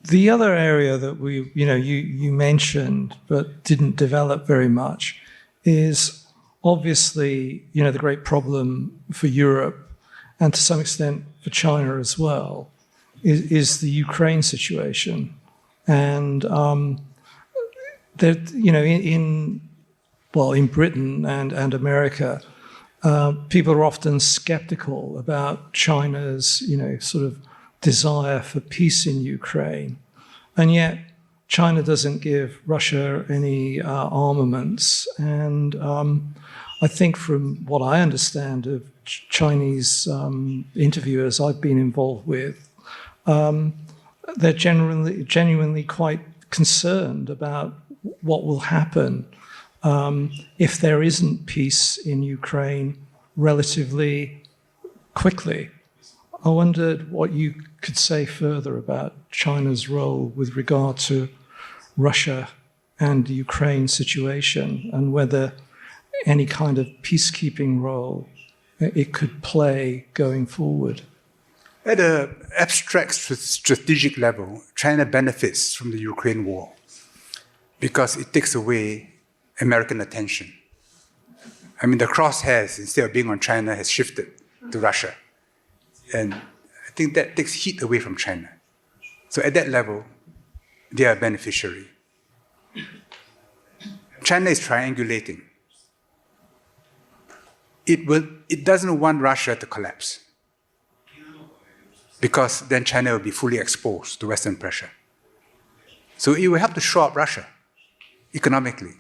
The other area that you mentioned but didn't develop very much is obviously, the great problem for Europe and to some extent for China as well is the Ukraine situation. And in Britain and America, people are often skeptical about China's, sort of desire for peace in Ukraine. And yet China doesn't give Russia any armaments. And I think from what I understand of Chinese interviewers I've been involved with, they're genuinely quite concerned about what will happen if there isn't peace in Ukraine relatively quickly. I wondered what you could say further about China's role with regard to Russia and the Ukraine situation and whether any kind of peacekeeping role it could play going forward. At an abstract strategic level, China benefits from the Ukraine war because it takes away American attention. I mean, the crosshairs, instead of being on China, has shifted to Russia. And I think that takes heat away from China. So at that level, they are a beneficiary. China is triangulating. It doesn't want Russia to collapse because then China will be fully exposed to Western pressure. So it will help to shore up Russia economically.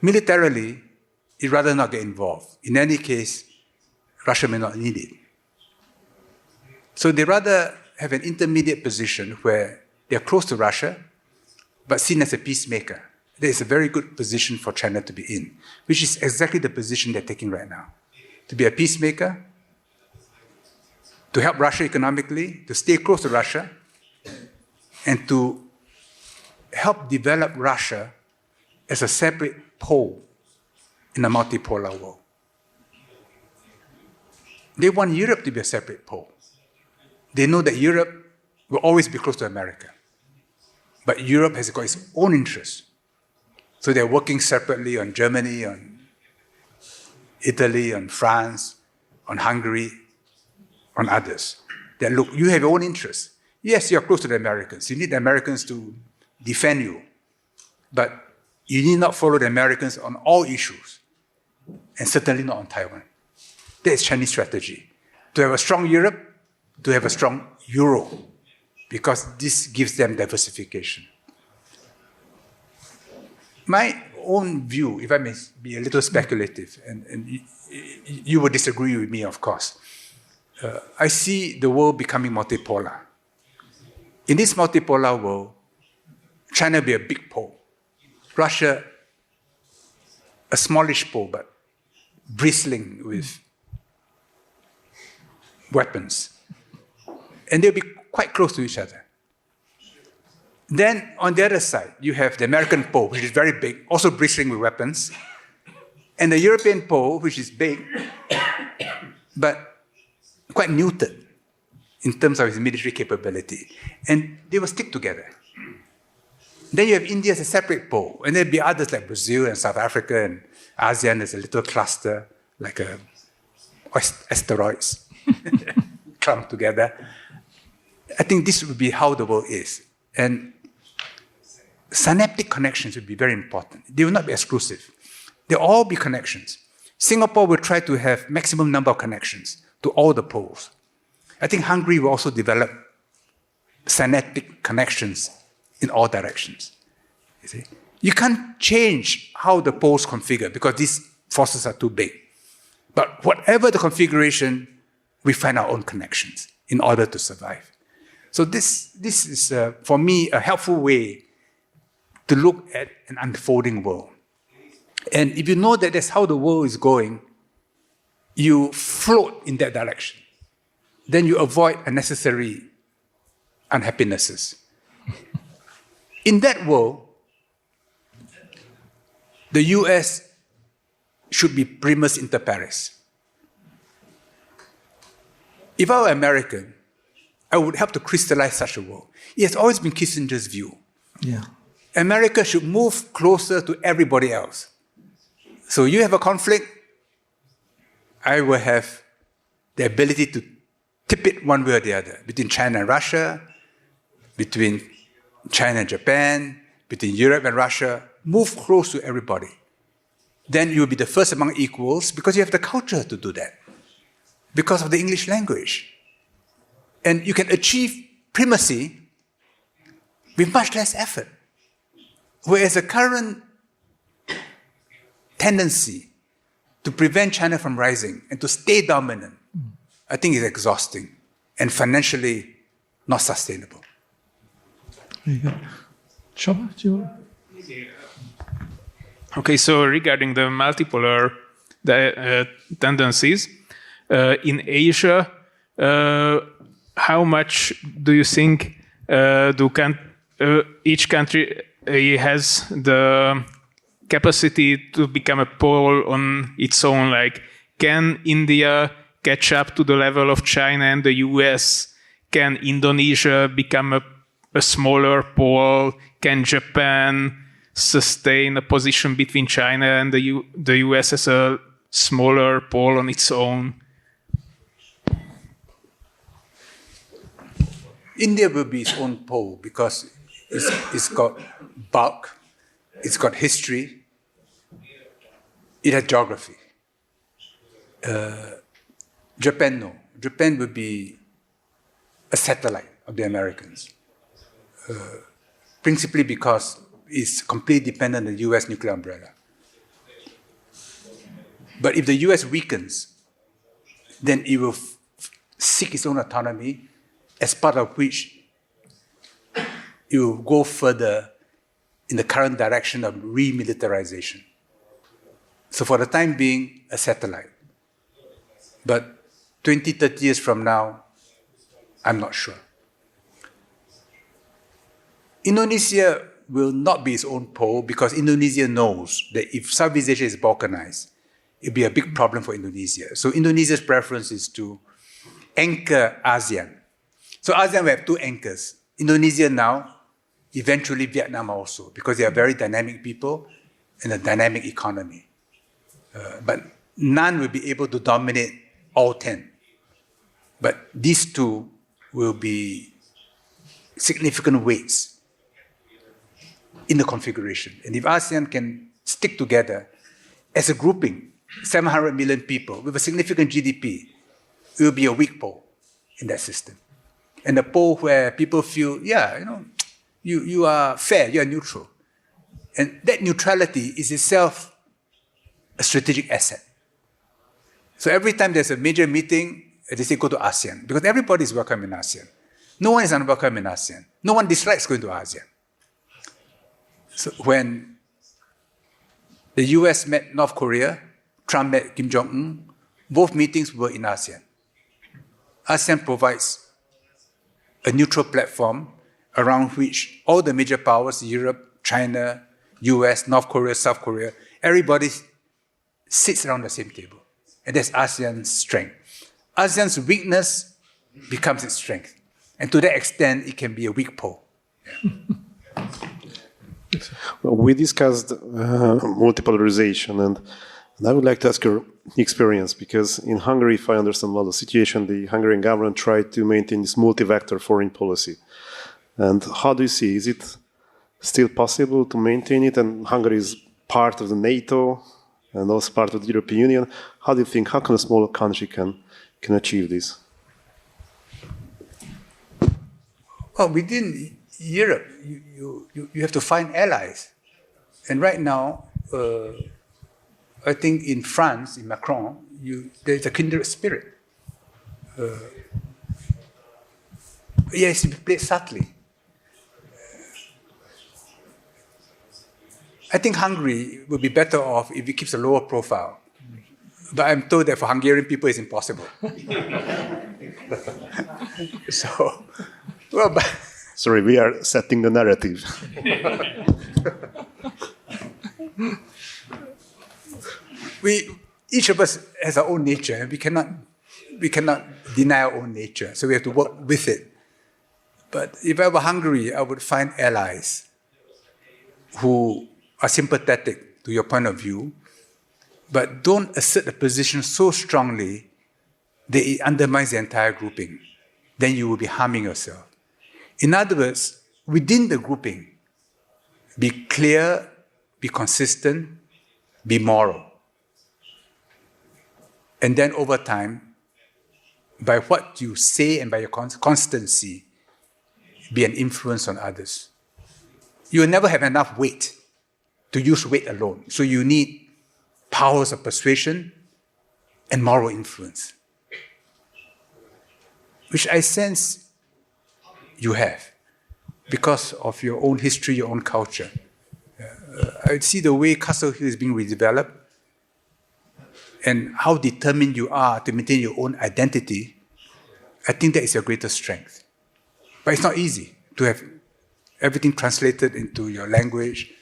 Militarily, it'd rather not get involved. In any case, Russia may not need it. So they rather have an intermediate position where they're close to Russia, but seen as a peacemaker. That is a very good position for China to be in, which is exactly the position they're taking right now. To be a peacemaker, to help Russia economically, to stay close to Russia, and to help develop Russia as a separate pole in a multipolar world. They want Europe to be a separate pole. They know that Europe will always be close to America. But Europe has got its own interests. So they're working separately on Germany, on Italy, on France, on Hungary, on others. That look, you have your own interests. Yes, you're close to the Americans. You need the Americans to defend you. But you need not follow the Americans on all issues, and certainly not on Taiwan. That is Chinese strategy. To have a strong Europe, to have a strong Euro, because this gives them diversification. My own view, if I may be a little speculative, and you will disagree with me, of course, I see the world becoming multipolar. In this multipolar world, China will be a big pole. Russia, a smallish pole, but bristling with weapons. And they'll be quite close to each other. Then, on the other side, you have the American pole, which is very big, also bristling with weapons, and the European pole, which is big, but quite neutered in terms of its military capability. And they will stick together. Then you have India as a separate pole, and there'll be others like Brazil and South Africa and ASEAN as a little cluster, like asteroids clumped together. I think this would be how the world is. And synaptic connections would be very important. They will not be exclusive. They'll all be connections. Singapore will try to have maximum number of connections to all the poles. I think Hungary will also develop synaptic connections in all directions. You see? You can't change how the poles configure because these forces are too big. But whatever the configuration, we find our own connections in order to survive. So this is, for me, a helpful way to look at an unfolding world. And if you know that that's how the world is going, you float in that direction. Then you avoid unnecessary unhappinesses. In that world, the US should be primus inter pares. If I were American, I would help to crystallize such a world. It has always been Kissinger's view. Yeah. America should move closer to everybody else. So you have a conflict, I will have the ability to tip it one way or the other, between China and Russia, between China and Japan, between Europe and Russia, move close to everybody. Then you'll be the first among equals because you have the culture to do that, because of the English language. And you can achieve primacy with much less effort. Whereas the current tendency to prevent China from rising and to stay dominant, I think is exhausting and financially not sustainable. There you go. Chopper, do you want? Okay, so regarding the multipolar tendencies, in Asia, how much do you think each country has the capacity to become a pole on its own? Like, can India catch up to the level of China and the US? Can Indonesia become a smaller pole? Can Japan sustain a position between China and the US as a smaller pole on its own? India will be its own pole because it's got bulk, it's got history, it has geography. Japan, no. Japan will be a satellite of the Americans, principally because it's completely dependent on the US nuclear umbrella. But if the US weakens, then it will seek its own autonomy, as part of which it will go further in the current direction of remilitarization. So for the time being, a satellite. But 20, 30 years from now, I'm not sure. Indonesia will not be its own pole because Indonesia knows that if Southeast Asia is balkanized, it'll be a big problem for Indonesia. So Indonesia's preference is to anchor ASEAN. So ASEAN will have two anchors. Indonesia now, eventually Vietnam also, because they are very dynamic people and a dynamic economy. But none will be able to dominate all 10. But these two will be significant weights in the configuration. And if ASEAN can stick together as a grouping, 700 million people with a significant GDP, it will be a weak pole in that system. And a pole where people feel, you are fair, you are neutral. And that neutrality is itself a strategic asset. So every time there's a major meeting, they say go to ASEAN, because everybody is welcome in ASEAN. No one is unwelcome in ASEAN. No one dislikes going to ASEAN. So when the US met North Korea, Trump met Kim Jong-un, both meetings were in ASEAN. ASEAN provides a neutral platform around which all the major powers, Europe, China, US, North Korea, South Korea, everybody sits around the same table. And that's ASEAN's strength. ASEAN's weakness becomes its strength. And to that extent, it can be a weak pole. Yeah. Well, we discussed multipolarization, and I would like to ask your experience, because in Hungary, if I understand well the situation, the Hungarian government tried to maintain this multi-vector foreign policy. And how do you see, is it still possible to maintain it? And Hungary is part of the NATO and also part of the European Union. How do you think, how can a small country can achieve this? Well, within Europe, you have to find allies. And right now, I think in France, in Macron, there's a kindred spirit. Yes, it played subtly. I think Hungary will be better off if it keeps a lower profile. But I'm told that for Hungarian people, it's impossible. Sorry, we are setting the narrative. Each of us has our own nature, and we cannot deny our own nature. So we have to work with it. But if I were Hungary, I would find allies who are sympathetic to your point of view, but don't assert a position so strongly that it undermines the entire grouping. Then you will be harming yourself. In other words, within the grouping, be clear, be consistent, be moral. And then over time, by what you say and by your constancy, be an influence on others. You will never have enough weight to use weight alone. So you need powers of persuasion and moral influence, which I sense you have because of your own history, your own culture. I see the way Castle Hill is being redeveloped and how determined you are to maintain your own identity. I think that is your greatest strength. But it's not easy to have everything translated into your language,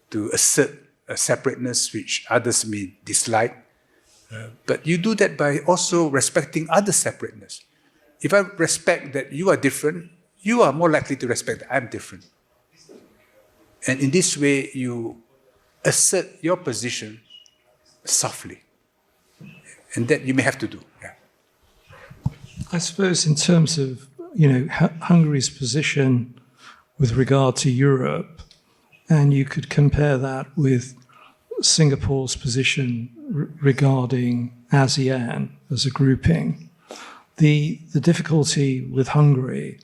to assert a separateness which others may dislike. But you do that by also respecting other separateness. If I respect that you are different, you are more likely to respect that I'm different. And in this way, you assert your position softly. And that you may have to do. Yeah. I suppose in terms of, Hungary's position with regard to Europe, and you could compare that with Singapore's position regarding ASEAN as a grouping. The difficulty with Hungary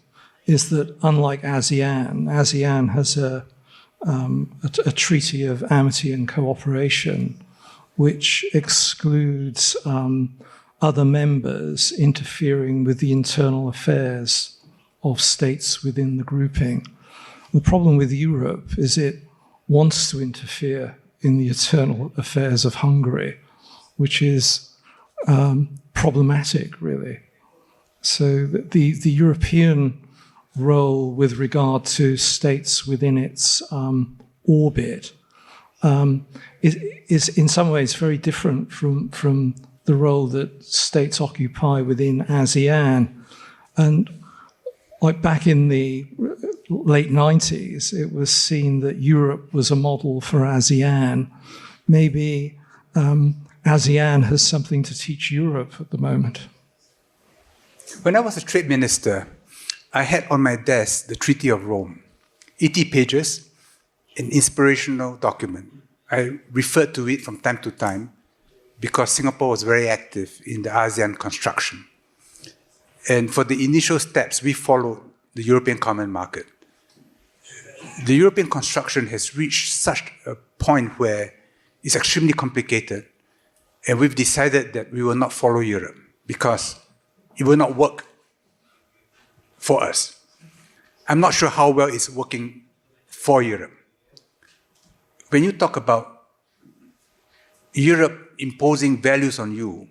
is that, unlike ASEAN has a treaty of amity and cooperation which excludes other members interfering with the internal affairs of states within the grouping. The problem with Europe is it wants to interfere in the internal affairs of Hungary, which is problematic, really. So the European role with regard to states within its orbit is in some ways very different from the role that states occupy within ASEAN. And like back in the late 90s, it was seen that Europe was a model for ASEAN. Maybe ASEAN has something to teach Europe at the moment. When I was a trade minister, I had on my desk the Treaty of Rome, 80 pages, an inspirational document. I referred to it from time to time because Singapore was very active in the ASEAN construction. And for the initial steps, we followed the European Common Market. The European construction has reached such a point where it's extremely complicated, and we've decided that we will not follow Europe because it will not work for us. I'm not sure how well it's working for Europe. When you talk about Europe imposing values on you,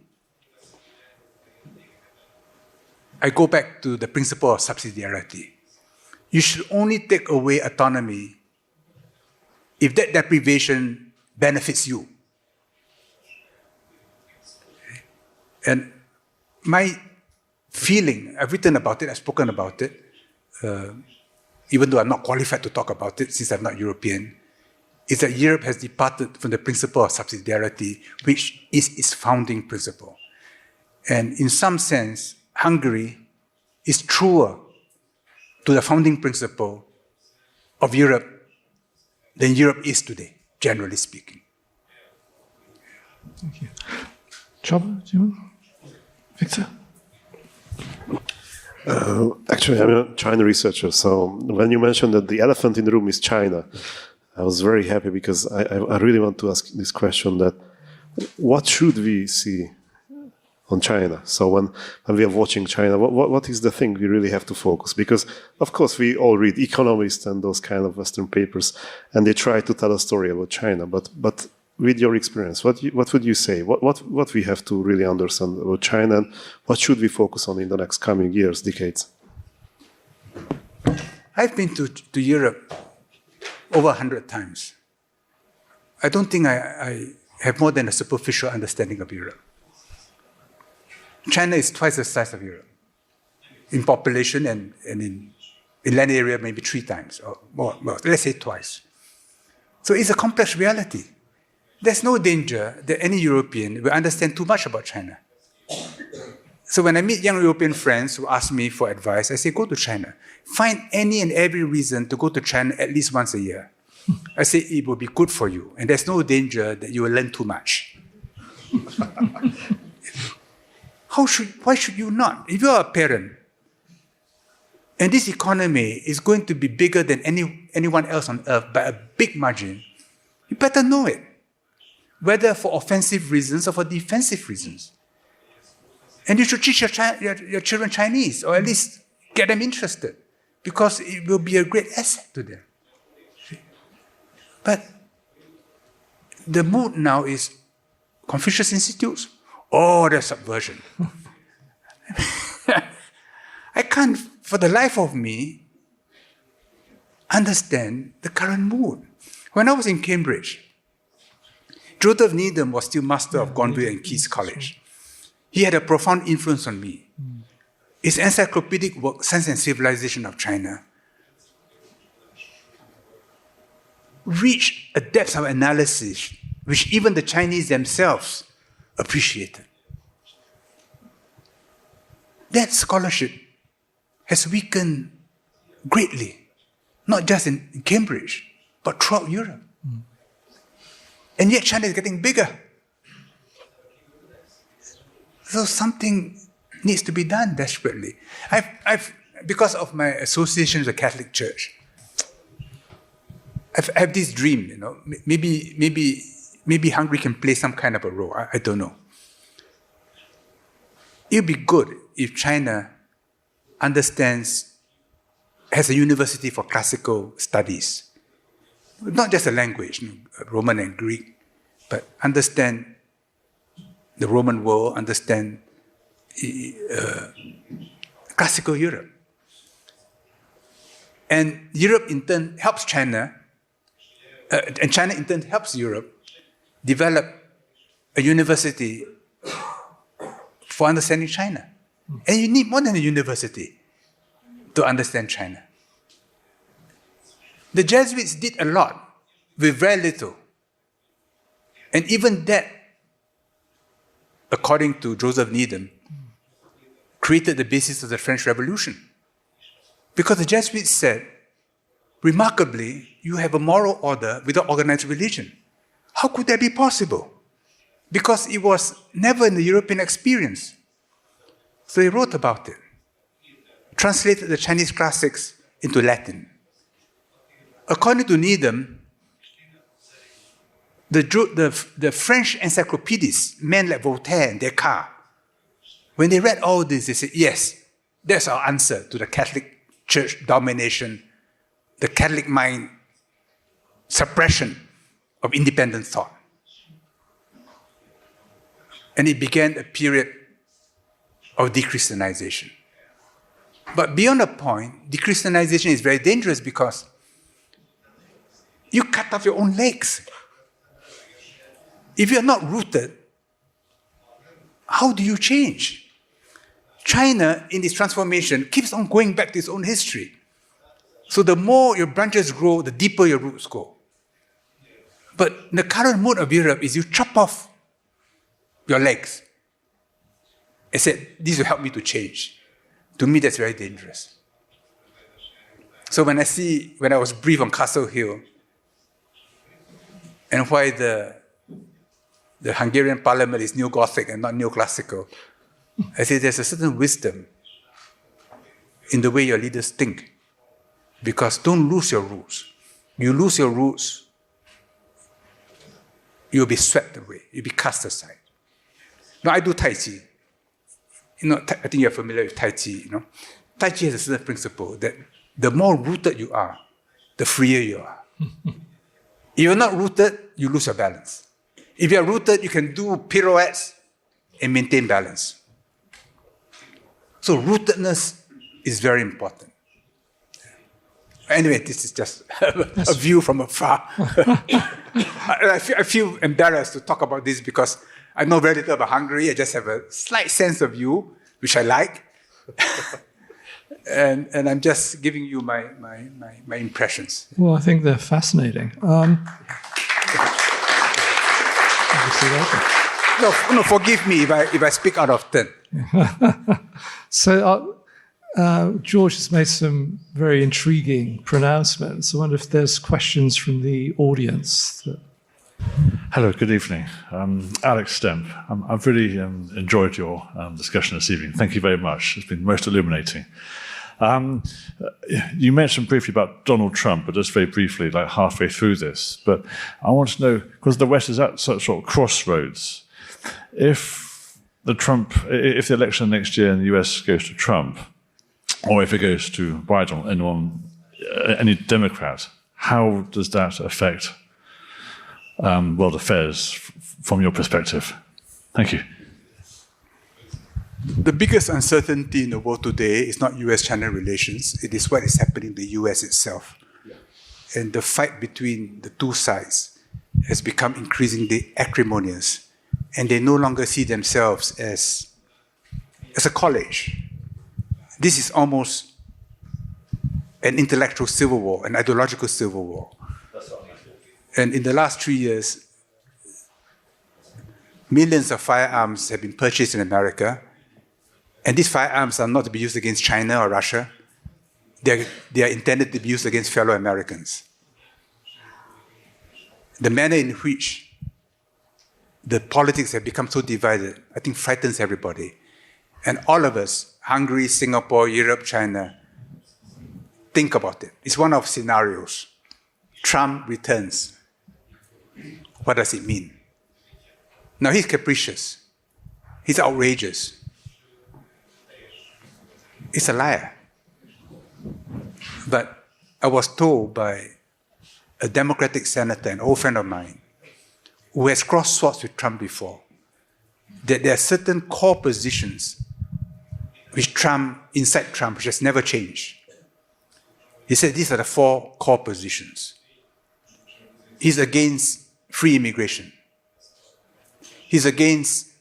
I go back to the principle of subsidiarity. You should only take away autonomy if that deprivation benefits you. And my feeling, I've written about it, I've spoken about it, even though I'm not qualified to talk about it since I'm not European, is that Europe has departed from the principle of subsidiarity, which is its founding principle. And in some sense, Hungary is truer to the founding principle of Europe than Europe is today, generally speaking. Thank you. Chaba, do you want? Victor? Actually, I'm a China researcher, so when you mentioned that the elephant in the room is China, I was very happy because I really want to ask this question: that what should we see on China? So when we are watching China, what is the thing we really have to focus? Because, of course, we all read Economist and those kind of Western papers, and they try to tell a story about China. But with your experience, what would you say? What we have to really understand about China, and what should we focus on in the next coming years, decades? I've been to Europe over 100 times. I don't think I have more than a superficial understanding of Europe. China is twice the size of Europe in population and in In land area, maybe 3 times or more. Well, let's say twice. So it's a complex reality. There's no danger that any European will understand too much about China. So when I meet young European friends who ask me for advice, I say, go to China. Find any and every reason to go to China at least once a year. I say, it will be good for you. And there's no danger that you will learn too much. Why should you not? If you're a parent, and this economy is going to be bigger than anyone else on earth by a big margin, you better know it. Whether for offensive reasons or for defensive reasons. And you should teach your children Chinese, or at least get them interested, because it will be a great asset to them. But the mood now is Confucius Institutes. Oh, there's subversion. I can't, for the life of me, understand the current mood. When I was in Cambridge, Joseph Needham was still master of Gonville and Key's College. He had a profound influence on me. His encyclopedic work, Sense and Civilization of China, reached a depth of analysis which even the Chinese themselves appreciated. That scholarship has weakened greatly, not just in Cambridge, but throughout Europe. And yet China is getting bigger. So something needs to be done desperately. Because of my association with the Catholic Church, I have this dream, maybe Hungary can play some kind of a role. I don't know. It would be good if China has a university for classical studies. Not just a language, Roman and Greek, but understand the Roman world, understand classical Europe. And Europe in turn helps China, and China in turn helps Europe develop a university for understanding China. And you need more than a university to understand China. The Jesuits did a lot with very little. And even that, according to Joseph Needham, created the basis of the French Revolution. Because the Jesuits said, remarkably, you have a moral order without organized religion. How could that be possible? Because it was never in the European experience. So he wrote about it, translated the Chinese classics into Latin. According to Needham, the French encyclopedists, men like Voltaire and Descartes, when they read all this, they said, yes, that's our answer to the Catholic Church domination, the Catholic mind suppression of independent thought. And it began a period of de-Christianization. But beyond a point, de-Christianization is very dangerous because you cut off your own legs. If you're not rooted, how do you change? China, in its transformation, keeps on going back to its own history. So the more your branches grow, the deeper your roots go. But the current mood of Europe is you chop off your legs. I said, this will help me to change. To me, that's very dangerous. So when I was briefed on Castle Hill, and why the Hungarian parliament is neo-Gothic and not neo-classical, I say there's a certain wisdom in the way your leaders think. Because don't lose your roots. You lose your roots, you'll be swept away. You'll be cast aside. Now, I do Tai Chi. I think you're familiar with Tai Chi. Tai Chi has a certain principle that the more rooted you are, the freer you are. If you're not rooted, you lose your balance. If you're rooted, you can do pirouettes and maintain balance. So rootedness is very important. Anyway, this is just a view from afar. I feel embarrassed to talk about this because I know very little about Hungary. I just have a slight sense of you, which I like. And I'm just giving you my impressions. Well, I think they're fascinating. No, forgive me if I speak out of turn. So George has made some very intriguing pronouncements. I wonder if there's questions from the audience. Hello, good evening. Alex Stemp. I've really enjoyed your discussion this evening. Thank you very much. It's been most illuminating. You mentioned briefly about Donald Trump, but just very briefly, like halfway through this. But I want to know, because the West is at such sort of crossroads, if the election next year in the US goes to Trump, or if it goes to Biden, any Democrat, how does that affect world affairs from your perspective? Thank you. The biggest uncertainty in the world today is not US-China relations. It is what is happening in the US itself. And the fight between the two sides has become increasingly acrimonious. And they no longer see themselves as a college. This is almost an intellectual civil war, an ideological civil war. And in the last 3 years, millions of firearms have been purchased in America. And these firearms are not to be used against China or Russia. They are intended to be used against fellow Americans. The manner in which the politics have become so divided, I think frightens everybody. And all of us, Hungary, Singapore, Europe, China, think about it. It's one of scenarios. Trump returns. What does it mean? Now, he's capricious. He's outrageous. He's a liar. But I was told by a Democratic senator, an old friend of mine, who has crossed swords with Trump before, that there are certain core positions inside Trump, which has never changed. He said these are the 4 core positions. He's against free immigration. He's against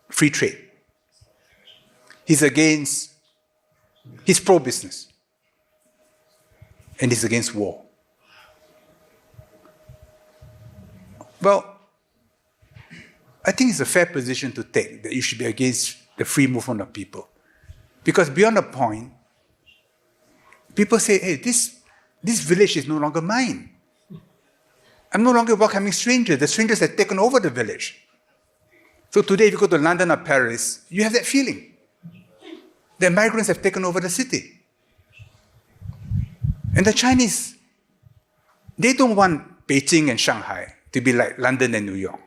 free trade. He's pro-business. And he's against war. Well, I think it's a fair position to take, that you should be against the free movement of people. Because beyond a point, people say, hey, this village is no longer mine. I'm no longer welcoming strangers. The strangers have taken over the village. So today, if you go to London or Paris, you have that feeling. The migrants have taken over the city. And the Chinese, they don't want Beijing and Shanghai to be like London and New York.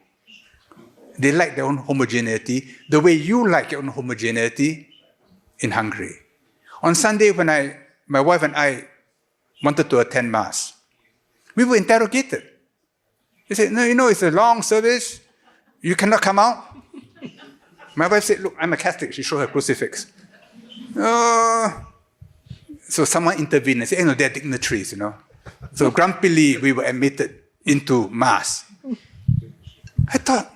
They like their own homogeneity, the way you like your own homogeneity in Hungary. On Sunday, when my wife and I wanted to attend Mass, we were interrogated. They said, no, it's a long service. You cannot come out. My wife said, look, I'm a Catholic. She showed her crucifix. So someone intervened and said, they're dignitaries, So grumpily, we were admitted into Mass. I thought,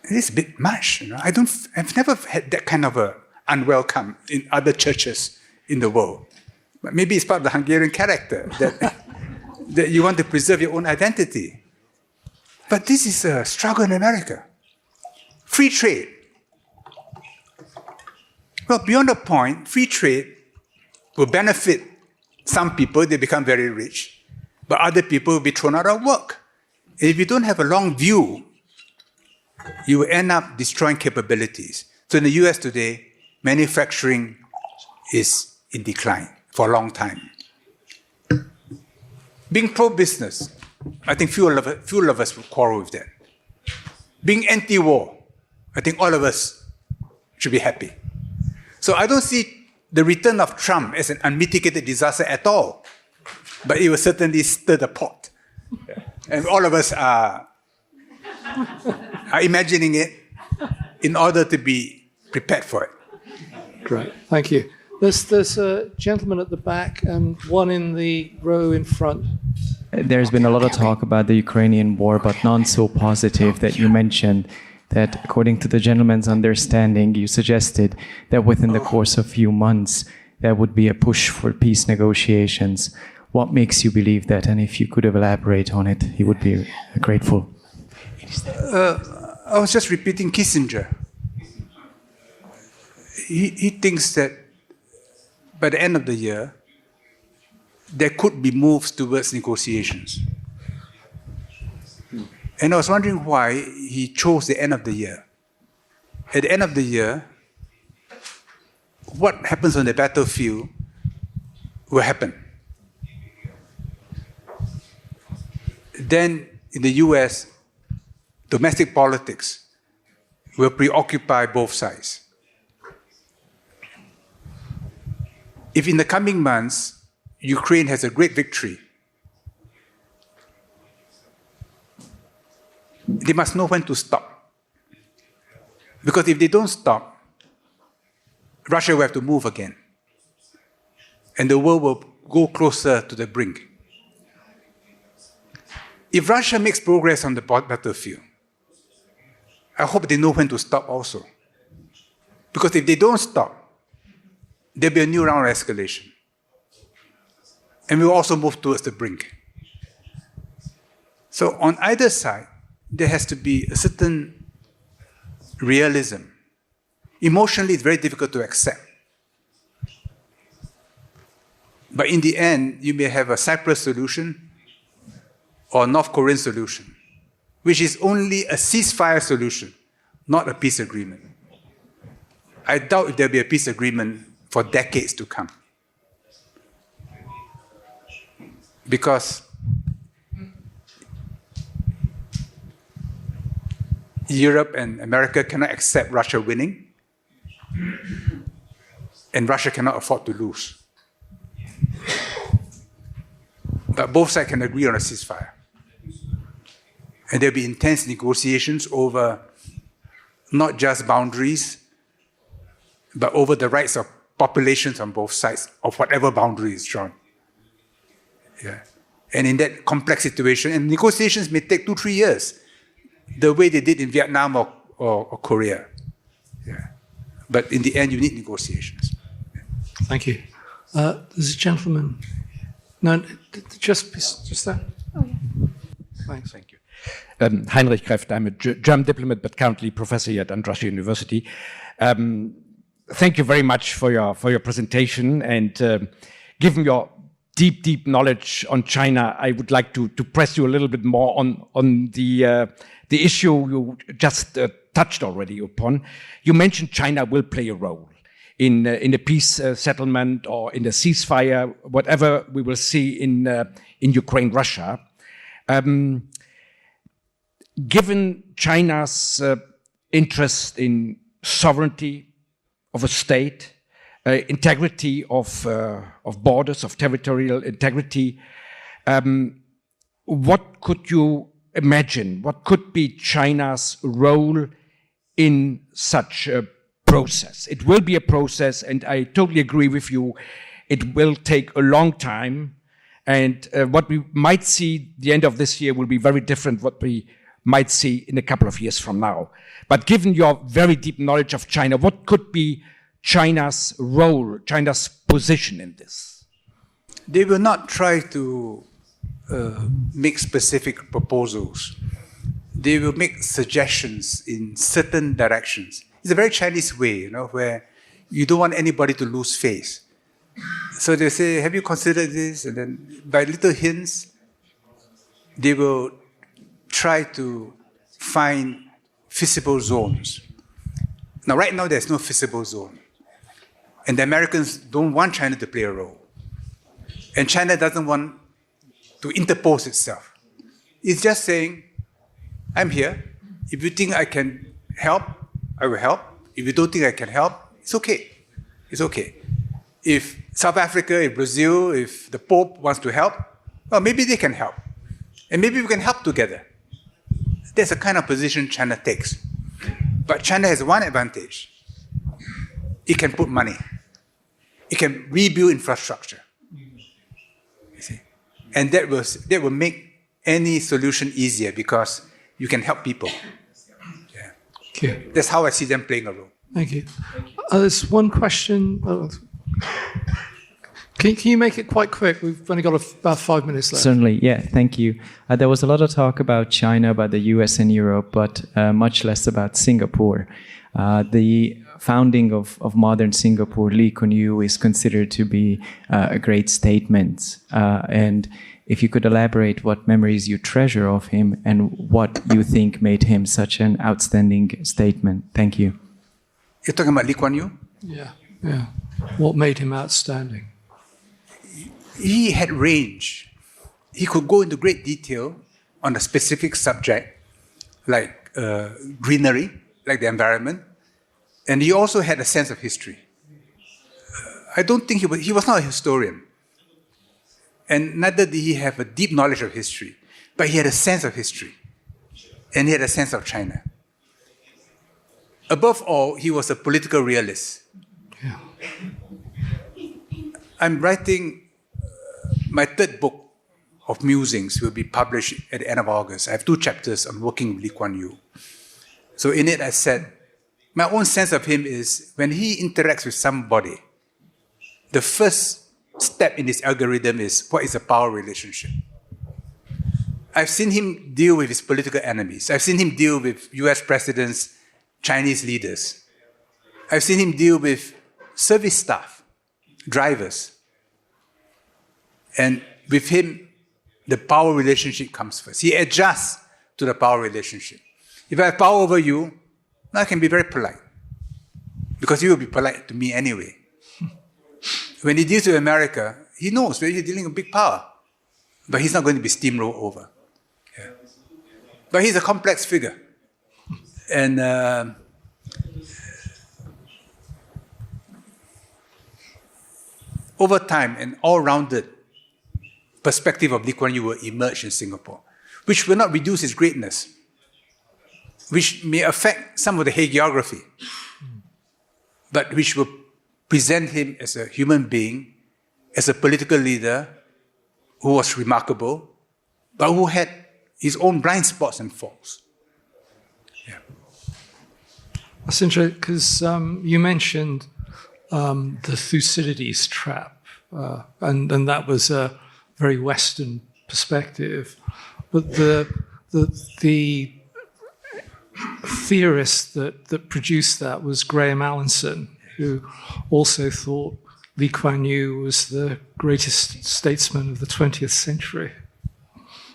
it is a bit much, I've never had that kind of a unwelcome in other churches in the world. But maybe it's part of the Hungarian character that you want to preserve your own identity. But this is a struggle in America. Free trade. Well, beyond a point, free trade will benefit some people, they become very rich, but other people will be thrown out of work. If you don't have a long view, you will end up destroying capabilities. So in the US today, manufacturing is in decline for a long time. Being pro-business, I think few of us will quarrel with that. Being anti-war, I think all of us should be happy. So I don't see the return of Trump as an unmitigated disaster at all. But it will certainly stir the pot. And all of us are imagining it in order to be prepared for it. Great, thank you. There's a gentleman at the back and one in the row in front. There's been a lot of talk about the Ukrainian war, but none so positive that you mentioned that according to the gentleman's understanding, you suggested that within the course of a few months, there would be a push for peace negotiations. What makes you believe that? And if you could elaborate on it, he would be grateful. I was just repeating Kissinger. He thinks that by the end of the year, there could be moves towards negotiations. And I was wondering why he chose the end of the year. At the end of the year, what happens on the battlefield will happen. Then in the US, domestic politics will preoccupy both sides. If in the coming months, Ukraine has a great victory, they must know when to stop. Because if they don't stop, Russia will have to move again. And the world will go closer to the brink. If Russia makes progress on the battlefield, I hope they know when to stop also. Because if they don't stop, there'll be a new round of escalation. And we'll also move towards the brink. So on either side, there has to be a certain realism. Emotionally, it's very difficult to accept. But in the end, you may have a Cyprus solution or a North Korean solution, which is only a ceasefire solution, not a peace agreement. I doubt if there'll be a peace agreement for decades to come. Because Europe and America cannot accept Russia winning, and Russia cannot afford to lose. But both sides can agree on a ceasefire. And there'll be intense negotiations over not just boundaries, but over the rights of populations on both sides of whatever boundary is drawn. Yeah. And in that complex situation, and negotiations may take 2-3 years, the way they did in Vietnam or Korea. Yeah. But in the end, you need negotiations. Thank you. There's a gentleman. No, just that. Oh, yeah. Thanks. Thank you. Heinrich Kreft, I'm a German diplomat, but currently professor at András University. Thank you very much for your presentation, and given your deep knowledge on China, I would like to press you a little bit more on the issue you just touched already upon. You mentioned China will play a role in the peace settlement or in the ceasefire, whatever we will see in Ukraine, Russia. Given China's interest in sovereignty of a state, integrity of borders, of territorial integrity, what could you imagine? What could be China's role in such a process? It will be a process, and I totally agree with you. It will take a long time, and what we might see the end of this year will be very different what we might see in a couple of years from now. But given your very deep knowledge of China, what could be China's role, China's position in this? They will not try to make specific proposals. They will make suggestions in certain directions. It's a very Chinese way, where you don't want anybody to lose face. So they say, have you considered this? And then by little hints, they will try to find feasible zones. Now, right now, there's no feasible zone. And the Americans don't want China to play a role. And China doesn't want to interpose itself. It's just saying, I'm here. If you think I can help, I will help. If you don't think I can help, it's okay. It's okay. If South Africa, if Brazil, if the Pope wants to help, well, maybe they can help. And maybe we can help together. That's the kind of position China takes. But China has one advantage. It can put money. It can rebuild infrastructure. You see? And that will make any solution easier because you can help people. Yeah. Thank you. That's how I see them playing a role. Thank you. There's one question. Can you make it quite quick? We've only got about 5 minutes left. Certainly, yeah, thank you. There was a lot of talk about China, about the US and Europe, but much less about Singapore. The founding of modern Singapore, Lee Kuan Yew, is considered to be a great statement. And if you could elaborate what memories you treasure of him and what you think made him such an outstanding statement. Thank you. You're talking about Lee Kuan Yew? Yeah. What made him outstanding? He had range. He could go into great detail on a specific subject, like greenery, like the environment. And he also had a sense of history. I don't think he was not a historian. And neither did he have a deep knowledge of history. But he had a sense of history. And he had a sense of China. Above all, he was a political realist. Yeah. I'm writing my third book of musings will be published at the end of August. I have 2 chapters on working with Lee Kuan Yew. So in it I said, my own sense of him is when he interacts with somebody, the first step in his algorithm is what is a power relationship. I've seen him deal with his political enemies. I've seen him deal with US presidents, Chinese leaders. I've seen him deal with service staff, drivers. And with him, the power relationship comes first. He adjusts to the power relationship. If I have power over you, I can be very polite. Because you will be polite to me anyway. When he deals with America, he knows that he's dealing with big power. But he's not going to be steamrolled over. Yeah. But he's a complex figure. And over time, an all-rounded perspective of Lee Kuan Yew will emerge in Singapore, which will not reduce his greatness, which may affect some of the hagiography, but which will present him as a human being, as a political leader who was remarkable, but who had his own blind spots and faults. Yeah. That's interesting because you mentioned the Thucydides trap, and that was a very Western perspective. But the theorist that produced that was Graham Allinson, who also thought Lee Kuan Yew was the greatest statesman of the 20th century,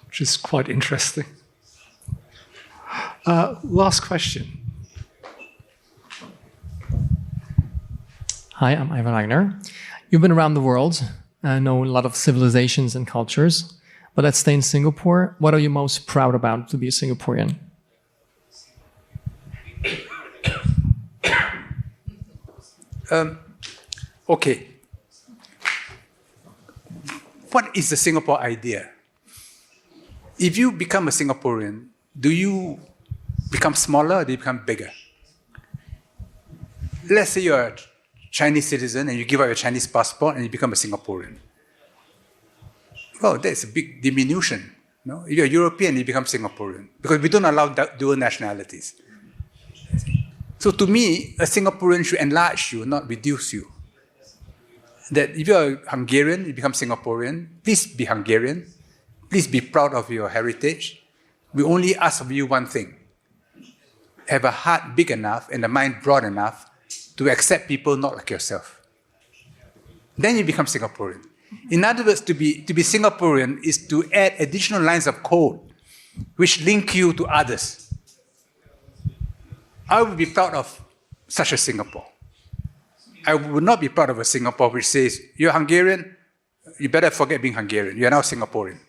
which is quite interesting. Last question. Hi, I'm Ivan Wagner. You've been around the world, know a lot of civilizations and cultures, but let's stay in Singapore. What are you most proud about to be a Singaporean? Okay. What is the Singapore idea? If you become a Singaporean, do you become smaller or do you become bigger? Let's say you're a Chinese citizen and you give up your Chinese passport and you become a Singaporean. Well, that's a big diminution. No? If you're European, you become Singaporean because we don't allow dual nationalities. So to me, a Singaporean should enlarge you, not reduce you. That if you're Hungarian, you become Singaporean. Please be Hungarian. Please be proud of your heritage. We only ask of you one thing. Have a heart big enough and a mind broad enough to accept people not like yourself. Then you become Singaporean. In other words, to be Singaporean is to add additional lines of code which link you to others. I would be proud of such a Singapore. I would not be proud of a Singapore which says, you're Hungarian, you better forget being Hungarian. You are now Singaporean.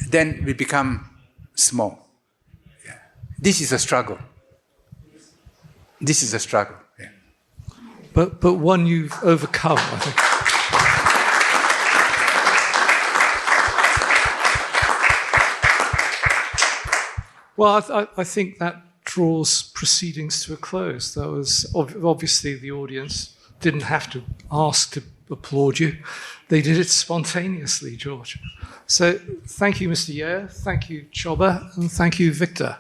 Then we become small. Yeah. This is a struggle. This is a struggle. Yeah. But one you've overcome, I think. Well, I think that draws proceedings to a close. That was obviously the audience didn't have to ask to applaud you. They did it spontaneously, George. So thank you, Mr. Yew. Thank you, Choba. And thank you, Victor.